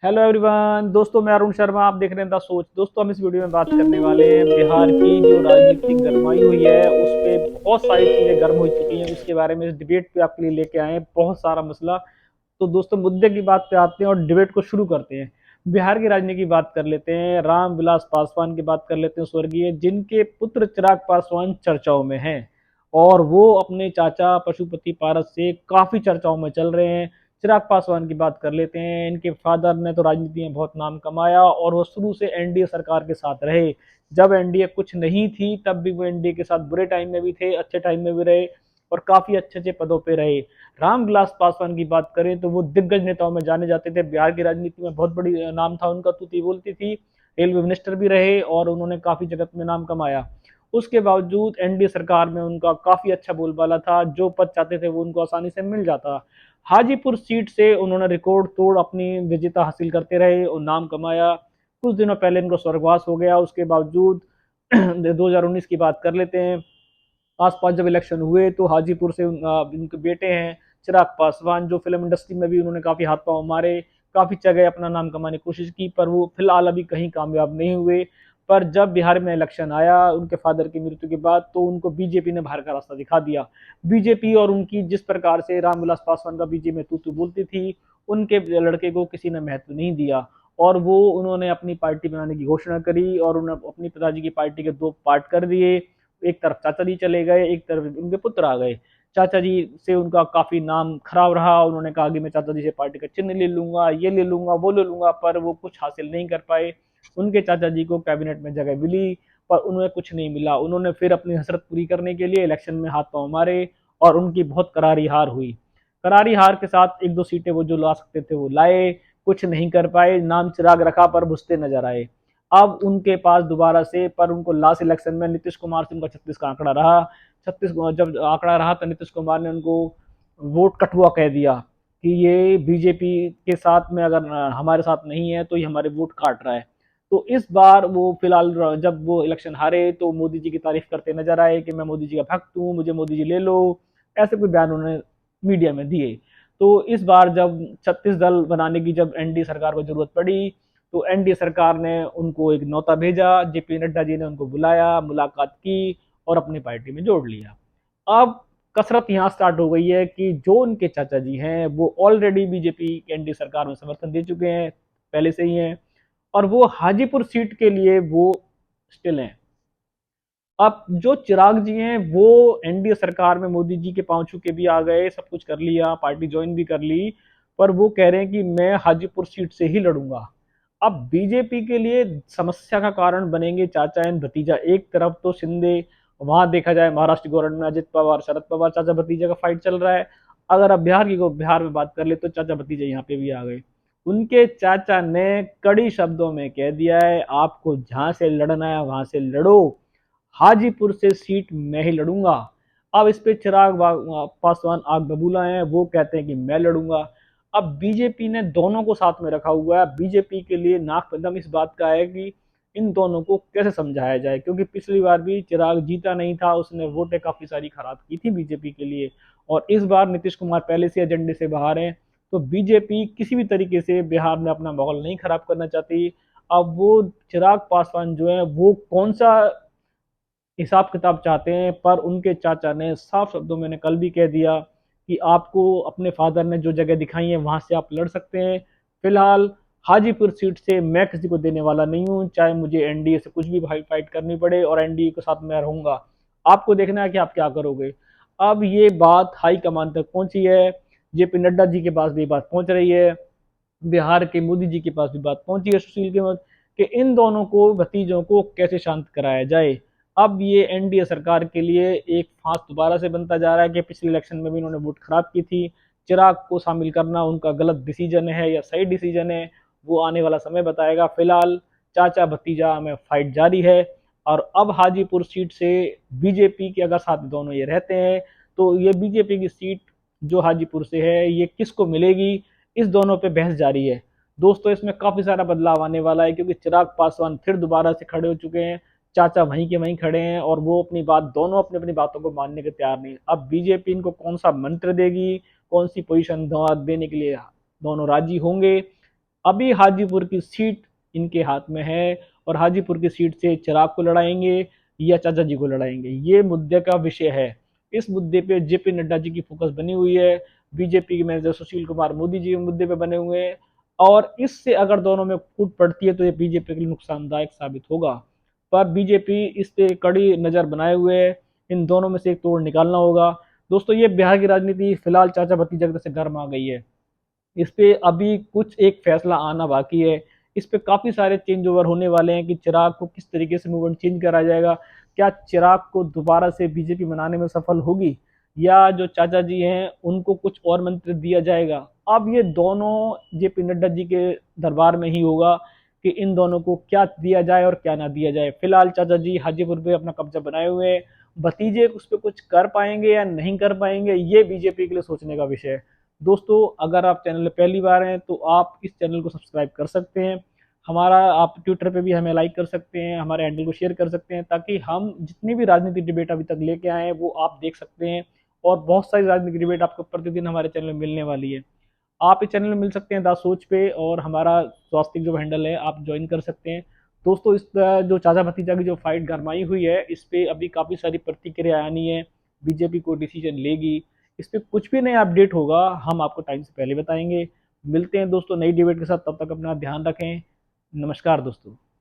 Hello everyone दोस्तों, मैं अरुण शर्मा। आप देख रहे हैं द सोच। दोस्तों, हम इस वीडियो में बात करने वाले हैं बिहार की जो राजनीतिक गरमाई हुई है उस पे बहुत सारी चीज़ें गर्म हो चुकी हैं। उसके बारे में इस डिबेट पे आपके लिए लेके आए हैं बहुत सारा मसला। तो दोस्तों, मुद्दे की बात पे आते हैं और डिबेट को शुरू करते हैं। बिहार की राजनीति की बात कर लेते हैं, रामविलास पासवान की बात कर लेते हैं, स्वर्गीय, जिनके पुत्र चिराग पासवान चर्चाओं में हैं और वो अपने चाचा पशुपति पारस से काफ़ी चर्चाओं में चल रहे हैं। चिराग पासवान की बात कर लेते हैं। इनके फादर ने तो राजनीति में बहुत नाम कमाया और वो शुरू से एनडीए सरकार के साथ रहे। जब एनडीए कुछ नहीं थी तब भी वो एनडीए के साथ बुरे टाइम में भी थे, अच्छे टाइम में भी रहे और काफ़ी अच्छे अच्छे पदों पे रहे। रामविलास पासवान की बात करें तो वो दिग्गज नेताओं में जाने जाते थे। बिहार की राजनीति में बहुत बड़ी नाम था उनका, तूती बोलती थी। रेलवे मिनिस्टर भी रहे और उन्होंने काफ़ी जगत में नाम कमाया। उसके बावजूद एनडीए सरकार में उनका काफ़ी अच्छा बोलबाला था। जो पद चाहते थे वो उनको आसानी से मिल जाता। हाजीपुर सीट से उन्होंने रिकॉर्ड तोड़ अपनी विजेता हासिल करते रहे और नाम कमाया। कुछ दिनों पहले इनको स्वर्गवास हो गया। उसके बावजूद 2019 की बात कर लेते हैं। आसपास जब इलेक्शन हुए तो हाजीपुर से इनके बेटे हैं चिराग पासवान, जो फिल्म इंडस्ट्री में भी उन्होंने काफ़ी हाथ पांव मारे, काफ़ी जगह अपना नाम कमाने की कोशिश की, पर वो फिलहाल अभी कहीं कामयाब नहीं हुए। पर जब बिहार में इलेक्शन आया उनके फादर की मृत्यु के बाद तो उनको बीजेपी ने बाहर का रास्ता दिखा दिया। बीजेपी और उनकी जिस प्रकार से रामविलास पासवान का बीजेपी में तू तू बोलती थी, उनके लड़के को किसी ने महत्व नहीं दिया और वो उन्होंने अपनी पार्टी बनाने की घोषणा करी और उन्होंने अपनी पिताजी की पार्टी के दो पार्ट कर दिए। एक तरफ चाचा जी चले गए, एक तरफ उनके पुत्र आ गए। चाचा जी से उनका काफी नाम खराब रहा। उन्होंने कहा कि मैं चाचा जी से पार्टी का चिन्ह ले लूंगा, ये ले लूंगा, वो ले लूंगा, पर वो कुछ हासिल नहीं कर पाए। उनके चाचा जी को कैबिनेट में जगह मिली पर उन्हें कुछ नहीं मिला। उन्होंने फिर अपनी हसरत पूरी करने के लिए इलेक्शन में हाथ पांव मारे और उनकी बहुत करारी हार हुई। करारी हार के साथ एक दो सीटें वो जो ला सकते थे वो लाए, कुछ नहीं कर पाए। नाम चिराग रखा पर बुझते नजर आए। अब उनके पास दोबारा से, पर उनको लास्ट इलेक्शन में नीतीश कुमार से उनका 36 का आंकड़ा रहा। 36 जब आंकड़ा रहा तो नीतीश कुमार ने उनको वोट कटुआ कह दिया कि ये बीजेपी के साथ में, अगर हमारे साथ नहीं है तो ये हमारे वोट काट रहा है। तो इस बार वो फिलहाल जब वो इलेक्शन हारे तो मोदी जी की तारीफ करते नजर आए कि मैं मोदी जी का भक्त हूँ, मुझे मोदी जी ले लो। ऐसे कोई बयान उन्होंने मीडिया में दिए। तो इस बार जब 36 दल बनाने की जब एनडीए सरकार को जरूरत पड़ी तो एनडीए सरकार ने उनको एक न्योता भेजा। जेपी नड्डा जी ने उनको बुलाया, मुलाकात की और अपनी पार्टी में जोड़ लिया। अब कसरत यहाँ स्टार्ट हो गई है कि जो उनके चाचा जी हैं वो ऑलरेडी बीजेपी एनडीए सरकार में समर्थन दे चुके हैं, पहले से ही हैं, और वो हाजीपुर सीट के लिए वो स्टिल हैं। अब जो चिराग जी हैं वो एनडीए सरकार में मोदी जी के पांव छू के भी आ गए, सब कुछ कर लिया, पार्टी ज्वाइन भी कर ली, पर वो कह रहे हैं कि मैं हाजीपुर सीट से ही लड़ूंगा। अब बीजेपी के लिए समस्या का कारण बनेंगे चाचा एंड भतीजा। एक तरफ तो शिंदे, वहां देखा जाए महाराष्ट्र गवर्नमेंट में अजित पवार शरद पवार चाचा भतीजा का फाइट चल रहा है। अगर अब बिहार में बात कर ले तो चाचा भतीजा यहाँ पे भी आ गए। उनके चाचा ने कड़ी शब्दों में कह दिया है आपको जहां से लड़ना है वहां से लड़ो, हाजीपुर से सीट मैं ही लड़ूंगा। अब इस पे चिराग पासवान आग बबूला हैं, वो कहते हैं कि मैं लड़ूंगा। अब बीजेपी ने दोनों को साथ में रखा हुआ है। बीजेपी के लिए नाक पदम इस बात का है कि इन दोनों को कैसे समझाया जाए, क्योंकि पिछली बार भी चिराग जीता नहीं था, उसने वोटें काफी सारी खराब की थी बीजेपी के लिए। और इस बार नीतीश कुमार पहले से एजेंडे से बाहर हैं, तो बीजेपी किसी भी तरीके से बिहार में अपना माहौल नहीं खराब करना चाहती। अब वो चिराग पासवान जो है वो कौन सा हिसाब किताब चाहते हैं, पर उनके चाचा ने साफ शब्दों में कल भी कह दिया कि आपको अपने फादर ने जो जगह दिखाई है वहां से आप लड़ सकते हैं। फिलहाल हाजीपुर सीट से मैं किसी को देने वाला नहीं हूं, चाहे मुझे एनडीए से कुछ भी फाइट करनी पड़े और एनडीए के साथ मैं रहूंगा। आपको देखना है कि आप क्या करोगे। अब ये बात हाईकमान तक पहुंची है। जेपी नड्डा जी के पास भी बात पहुंच रही है, बिहार के मोदी जी के पास भी बात पहुंची है सुशील के मत कि इन दोनों को, भतीजों को कैसे शांत कराया जाए। अब ये एनडीए सरकार के लिए एक फांस दोबारा से बनता जा रहा है कि पिछले इलेक्शन में भी इन्होंने वोट खराब की थी। चिराग को शामिल करना उनका गलत डिसीजन है या सही डिसीजन है, वो आने वाला समय बताएगा। फिलहाल चाचा भतीजा में फाइट जारी है। और अब हाजीपुर सीट से बीजेपी के अगर साथ दोनों ये रहते हैं तो ये बीजेपी की सीट जो हाजीपुर से है ये किसको मिलेगी, इस दोनों पे बहस जारी है। दोस्तों, इसमें काफी सारा बदलाव आने वाला है क्योंकि चिराग पासवान फिर दोबारा से खड़े हो चुके हैं। चाचा वहीं के वहीं खड़े हैं और वो अपनी बात, दोनों अपनी अपनी बातों को मानने के तैयार नहीं। अब बीजेपी इनको कौन सा मंत्र देगी, कौन सी पोजीशन देने के लिए दोनों राजी होंगे, अभी हाजीपुर की सीट इनके हाथ में है और हाजीपुर की सीट से चिराग को लड़ाएंगे या चाचा जी को लड़ाएंगे, ये मुद्दे का विषय है। इस मुद्दे पे जेपी नड्डा जी की फोकस बनी हुई है, बीजेपी के मैनेजर सुशील कुमार मोदी जी मुद्दे पे बने हुए हैं, और इससे अगर दोनों में फूट पड़ती है तो ये बीजेपी के लिए नुकसानदायक साबित होगा। पर बीजेपी इस पे कड़ी नजर बनाए हुए है, इन दोनों में से एक तोड़ निकालना होगा। दोस्तों, ये बिहार की राजनीति फिलहाल चाचा भतीजा से गर्म आ गई है। इस पे अभी कुछ एक फैसला आना बाकी है। इस पे काफी सारे चेंज ओवर होने वाले हैं कि चिराग को किस तरीके से मूवमेंट चेंज करा जाएगा। क्या चिराग को दोबारा से बीजेपी बनाने में सफल होगी, या जो चाचा जी हैं उनको कुछ और मंत्र दिया जाएगा। अब ये दोनों जेपी नड्डा जी के दरबार में ही होगा कि इन दोनों को क्या दिया जाए और क्या ना दिया जाए। फिलहाल चाचा जी हाजीपुर पे अपना कब्जा बनाए हुए हैं, भतीजे उस पर कुछ कर पाएंगे या नहीं कर पाएंगे, ये बीजेपी के लिए सोचने का विषय है। दोस्तों, अगर आप चैनल में पहली बार हैं तो आप इस चैनल को सब्सक्राइब कर सकते हैं। हमारा आप ट्विटर पे भी हमें लाइक कर सकते हैं, हमारे हैंडल को शेयर कर सकते हैं, ताकि हम जितनी भी राजनीतिक डिबेट अभी तक लेके आए हैं वो आप देख सकते हैं। और बहुत सारी राजनीतिक डिबेट आपको प्रतिदिन हमारे चैनल में मिलने वाली है। आप इस चैनल में मिल सकते हैं द सोच पे, और हमारा स्वास्थ्य जो हैंडल है आप ज्वाइन कर सकते हैं। दोस्तों, इस जो चाचा भतीजा की जो फाइट गरमाई हुई है, इस पे अभी काफ़ी सारी प्रतिक्रिया आनी है। बीजेपी को डिसीजन लेगी, इस पे कुछ भी नया अपडेट होगा हम आपको टाइम से पहले बताएंगे। मिलते हैं दोस्तों नई डिबेट के साथ, तब तक अपना ध्यान रखें। नमस्कार दोस्तों।